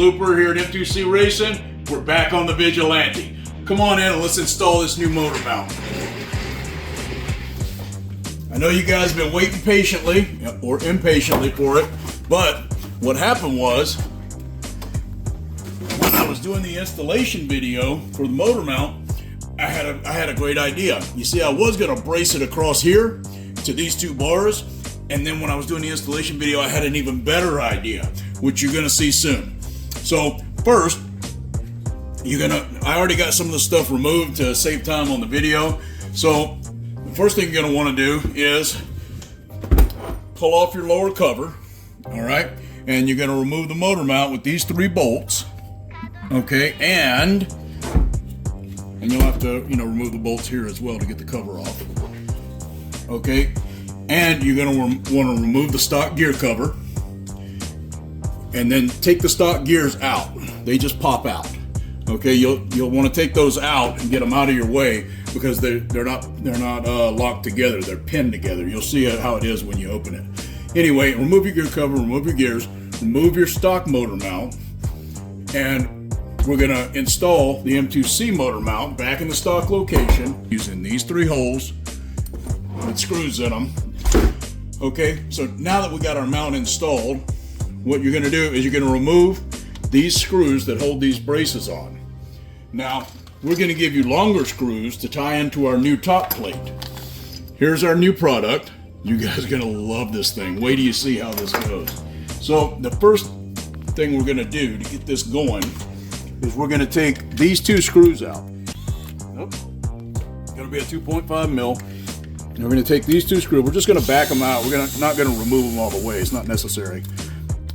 Looper here at M2C Racing. We're back on the Vigilante. Come on in and let's install this new motor mount. I know you guys have been waiting patiently or impatiently for it, but what happened was when I was doing the installation video for the motor mount, I had a great idea. You see, I was going to brace it across here to these two bars, and then when I was doing the installation video, I had an even better idea, which you're going to see soon. So first, I already got some of the stuff removed to save time on the video. So the first thing you're going to want to do is pull off your lower cover, all right? And you're going to remove the motor mount with these 3 bolts, okay? And you'll have to, remove the bolts here as well to get the cover off, okay? And you're going to want to remove the stock gear cover and then take the stock gears out. They just pop out. Okay, you'll want to take those out and get them out of your way because they're not locked together. They're pinned together. You'll see how it is when you open it. Anyway, remove your gear cover, remove your gears, remove your stock motor mount, and we're going to install the M2C motor mount back in the stock location using these 3 holes with screws in them. Okay, so now that we got our mount installed, what you're going to do is you're going to remove these screws that hold these braces on. Now, we're going to give you longer screws to tie into our new top plate. Here's our new product. You guys are going to love this thing. Wait till you see how this goes. So the first thing we're going to do to get this going is we're going to take these 2 screws out. It's going to be a 2.5 mil. And we're going to take these 2 screws. We're just going to back them out. We're not going to remove them all the way. It's not necessary.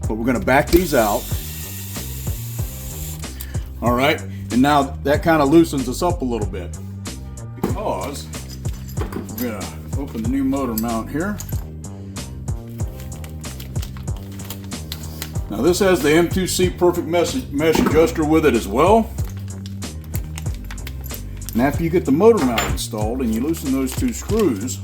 But we're going to back these out. All right. And now that kind of loosens us up a little bit because we're going to open the new motor mount here. Now this has the M2C perfect mesh adjuster with it as well. And after you get the motor mount installed and you loosen those 2 screws,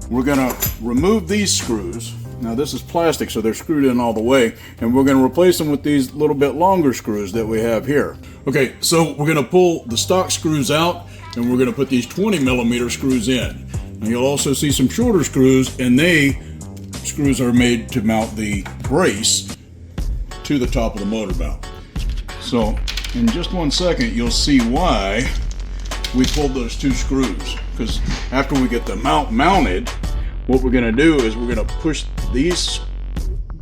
we're going to remove these screws. Now this is plastic, so they're screwed in all the way, and we're going to replace them with these little bit longer screws that we have here. Okay, so we're going to pull the stock screws out, and we're going to put these 20 millimeter screws in. Now you'll also see some shorter screws, and screws are made to mount the brace to the top of the motor mount. So in just one second, you'll see why we pulled those 2 screws, because after we get the mount mounted, what we're going to do is we're going to push these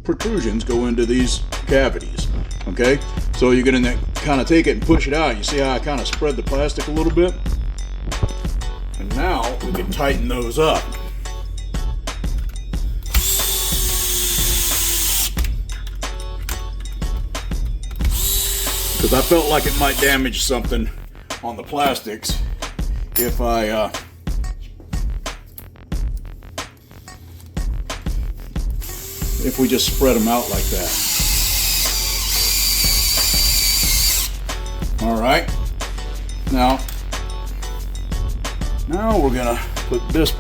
protrusions go into these cavities. Okay, so you're going to kind of take it and push it out. You see how I kind of spread the plastic a little bit, and now we can tighten those up. Because I felt like it might damage something on the plastics if we just spread them out like that. All right. Now we're gonna put this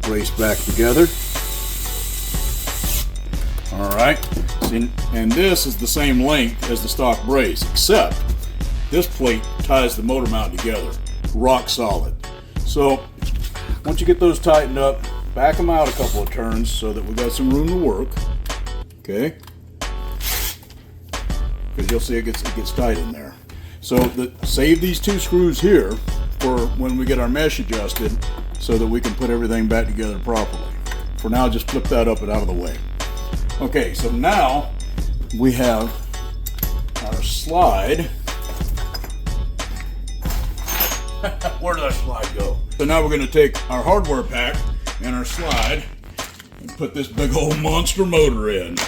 brace back together. All right. See, and this is the same length as the stock brace, except this plate ties the motor mount together, rock solid. So once you get those tightened up, back them out a couple of turns so that we've got some room to work. Okay, because you'll see it gets tight in there. So save these 2 screws here for when we get our mesh adjusted, so that we can put everything back together properly. For now, just flip that up and out of the way. Okay, so now we have our slide. Where did our slide go? So now we're going to take our hardware pack and our slide and put this big old monster motor in.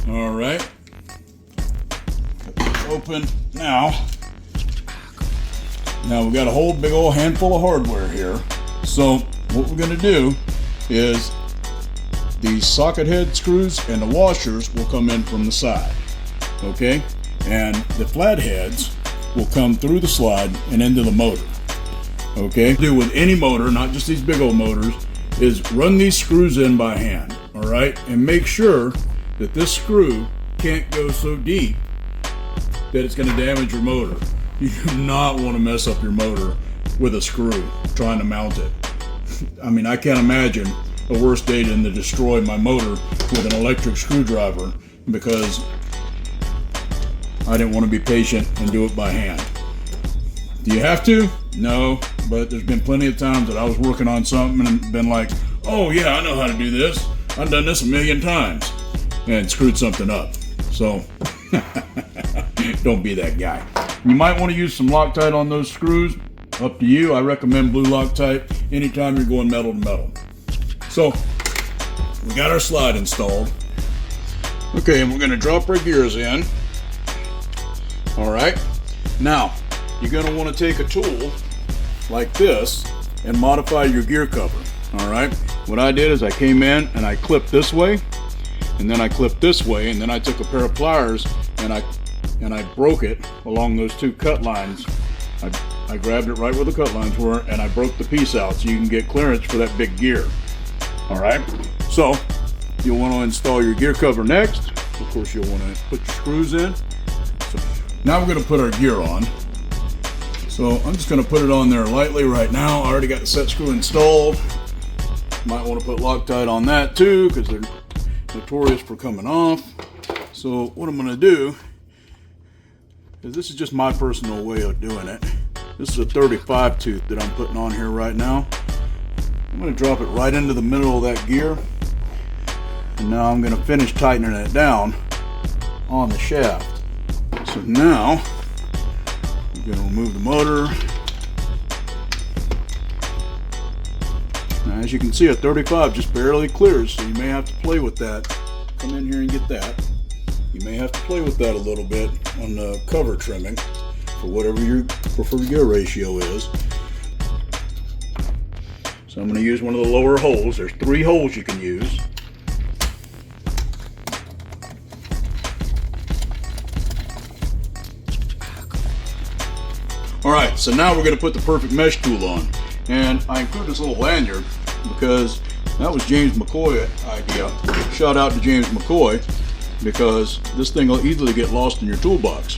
All right. Got this open now. Now we've got a whole big old handful of hardware here. So what we're going to do is these socket head screws and the washers will come in from the side. Okay? And the flat heads will come through the slide and into the motor. Okay? What do with any motor, not just these big old motors, is run these screws in by hand. All right? And make sure that this screw can't go so deep that it's going to damage your motor. You do not want to mess up your motor with a screw trying to mount it. I mean, I can't imagine a worse day than to destroy my motor with an electric screwdriver because I didn't want to be patient and do it by hand. Do you have to? No, but there's been plenty of times that I was working on something and been like, oh yeah, I know how to do this. I've done this 1,000,000 times and screwed something up. So don't be that guy. You might want to use some Loctite on those screws. Up to you. I recommend blue Loctite anytime you're going metal to metal. So we got our slide installed. Okay, and we're going to drop our gears in. All right. Now, you're going to want to take a tool like this and modify your gear cover. All right. What I did is I came in and I clipped this way, and then I clipped this way, and then I took a pair of pliers and I broke it along those two cut lines. I grabbed it right where the cut lines were, and I broke the piece out so you can get clearance for that big gear. All right. So you'll want to install your gear cover next. Of course, you'll want to put your screws in. So now we're going to put our gear on. So I'm just going to put it on there lightly right now. I already got the set screw installed. Might want to put Loctite on that too because they're notorious for coming off. So what I'm going to do is, this is just my personal way of doing it. This is a 35 tooth that I'm putting on here right now. I'm going to drop it right into the middle of that gear. And now I'm going to finish tightening it down on the shaft. So now I'm going to remove the motor. Now, as you can see, a 35 just barely clears, so you may have to play with that. Come in here and get that. You may have to play with that a little bit on the cover trimming for whatever your preferred gear ratio is. So I'm going to use one of the lower holes. There's 3 holes you can use. Alright, so now we're going to put the perfect mesh tool on. And I include this little lanyard because that was James McCoy's idea. Shout out to James McCoy, because this thing will easily get lost in your toolbox.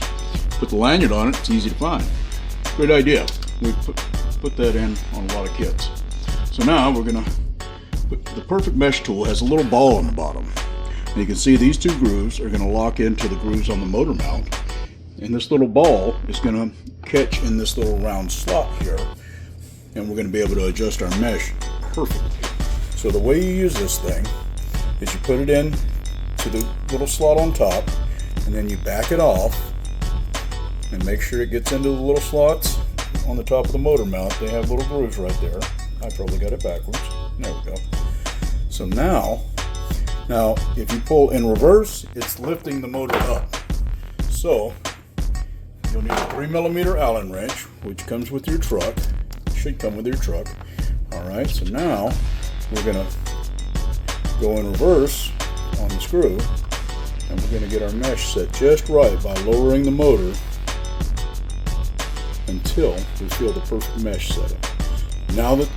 Put the lanyard on it, it's easy to find. Great idea. We put that in on a lot of kits. So now we're going to put the perfect mesh tool. Has a little ball on the bottom. And you can see these 2 grooves are going to lock into the grooves on the motor mount. And this little ball is going to catch in this little round slot here. And we're going to be able to adjust our mesh perfectly. So the way you use this thing is you put it in to the little slot on top, and then you back it off and make sure it gets into the little slots on the top of the motor mount. They have little grooves right there. I probably got it backwards. There we go. So now if you pull in reverse, it's lifting the motor up. So you'll need a 3mm Allen wrench, which comes with your truck. Should come with your truck. All right, so now we're gonna go in reverse on the screw, and we're going to get our mesh set just right by lowering the motor until we feel the perfect mesh setting. Now that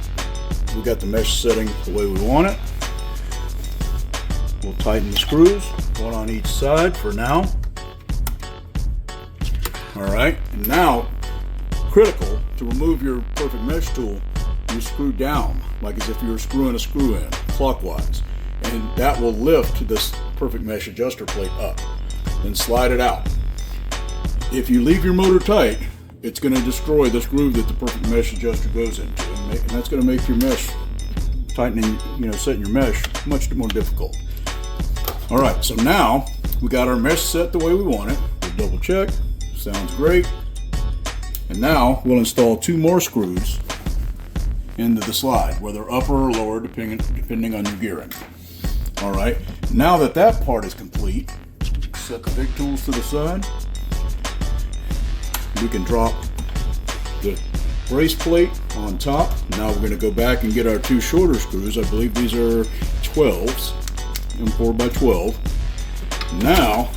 we got the mesh setting the way we want it, we'll tighten the screws, one on each side for now. Alright, and now, critical to remove your perfect mesh tool, you screw down like as if you were screwing a screw in clockwise. And that will lift this perfect mesh adjuster plate up. Then slide it out. If you leave your motor tight, it's going to destroy this groove that the perfect mesh adjuster goes into, and that's going to make your mesh tightening, setting your mesh much more difficult. All right, so now we got our mesh set the way we want it. We'll double check. Sounds great. And now we'll install 2 more screws into the slide, whether upper or lower, depending on your gearing. All right, now that that part is complete, set the big tools to the side. We can drop the brace plate on top. Now we're going to go back and get our 2 shorter screws. I believe these are 12s, M4 by 12. Now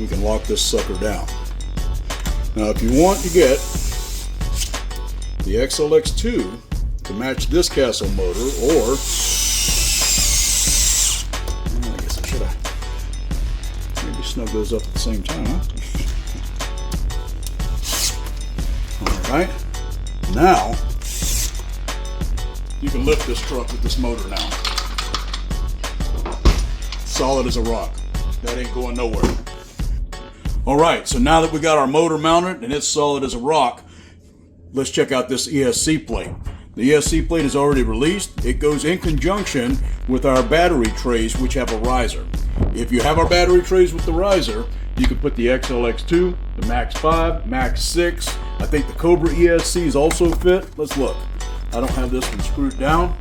we can lock this sucker down. Now if you want to get the XLX2 to match this Castle motor, or That goes up at the same time, huh? All right. Now, you can lift this truck with this motor now. Solid as a rock. That ain't going nowhere. All right, so now that we got our motor mounted and it's solid as a rock, let's check out this ESC plate. The ESC plate is already released. It goes in conjunction with our battery trays, which have a riser. If you have our battery trays with the riser, you can put the XLX2, the Max 5, Max 6. I think the Cobra ESCs also fit. Let's look. I don't have this one screwed down.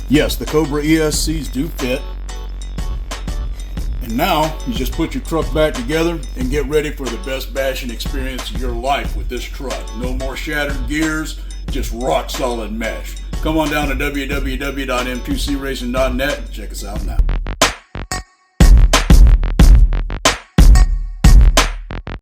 Yes, the Cobra ESCs do fit. And now you just put your truck back together and get ready for the best bashing experience of your life with this truck. No more shattered gears, just rock solid mesh. Come on down to www.m2cracing.net and check us out now.